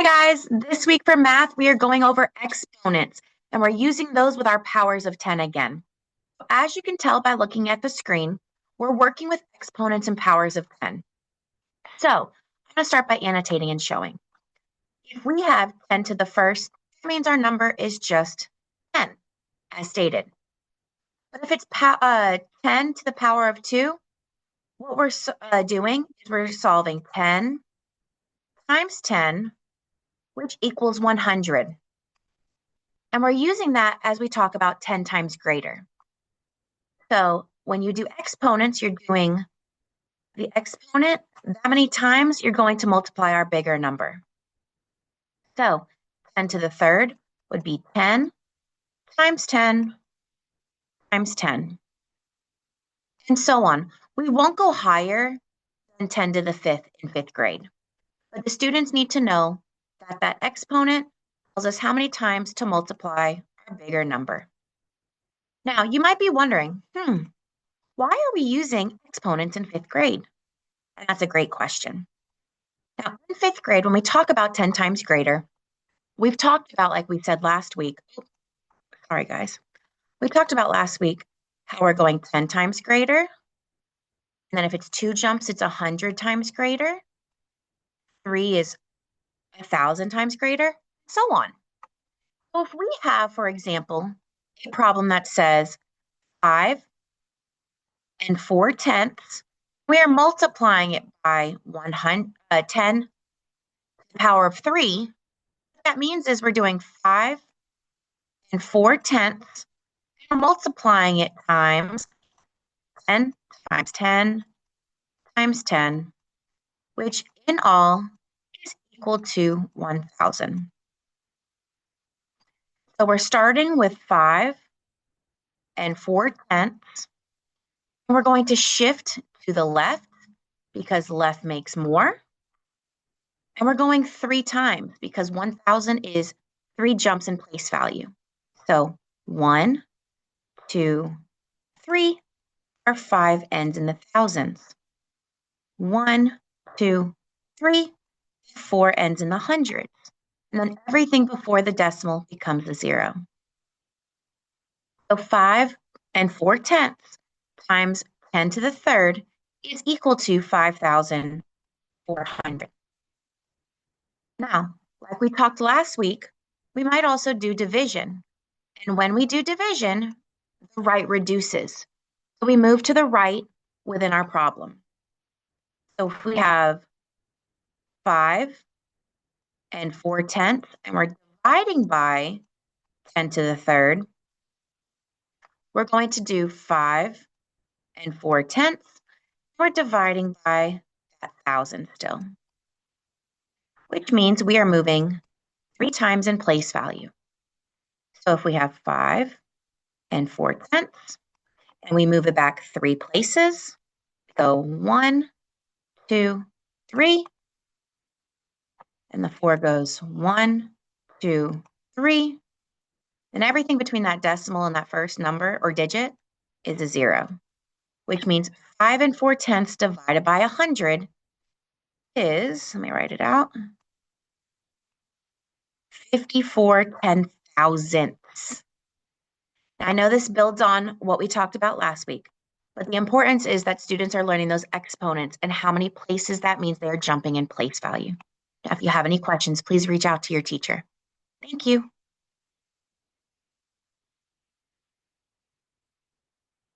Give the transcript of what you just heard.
Guys, this week for math, we are going over exponents, and we're using those with our powers of 10 again. As you can tell by looking at the screen, we're working with exponents and powers of 10. So I'm going to start by annotating and showing. If we have 10 to the first, that means our number is just 10, as stated. But if it's 10 to the power of 2, what we're doing is we're solving 10 times 10, which equals 100. And we're using that as we talk about 10 times greater. So when you do exponents, you're doing the exponent that many times you're going to multiply our bigger number. So 10 to the third would be 10 times 10 times 10, and so on. We won't go higher than 10 to the fifth in fifth grade, but the students need to know that that exponent tells us how many times to multiply our bigger number. Now, you might be wondering, why are we using exponents in fifth grade? And that's a great question. Now, in fifth grade, when we talk about 10 times greater, we've talked about, like we said last week, sorry guys, we talked about last week how we're going 10 times greater. And then if it's 2 jumps, it's 100 times greater. 3 is 1,000 times greater, so on. So if we have, for example, a problem that says 5 and 4/10, we are multiplying it by 10 to the power of 3. What that means is we're doing 5 and 4/10, and multiplying it times 10 times 10 times 10, which in all is equal to 1,000. So we're starting with 5 and 4/10. We're going to shift to the left because left makes more. And we're going 3 times because 1,000 is 3 jumps in place value. So 1, 2, 3 are 5 ends in the thousands. 1, 2, 3, 4 ends in the hundreds. And then everything before the decimal becomes a 0. So 5 and 4/10 times 10 to the third is equal to 5,400. Now, like we talked last week, we might also do division. And when we do division, the right reduces. So we move to the right within our problem. So if we have 5 and 4/10, and we're dividing by 10 to the third, we're going to do 5 and 4/10. We're dividing by 1,000 still, which means we are moving 3 times in place value. So if we have 5 and 4/10, and we move it back 3 places, go 1, 2, 3, and the 4 goes 1, 2, 3, and everything between that decimal and that first number or digit is a 0, which means 5 and 4/10 divided by 100 is, let me write it out, 54/10,000ths. Now, I know this builds on what we talked about last week, but the importance is that students are learning those exponents and how many places that means they are jumping in place value. Now, if you have any questions, please reach out to your teacher. Thank you.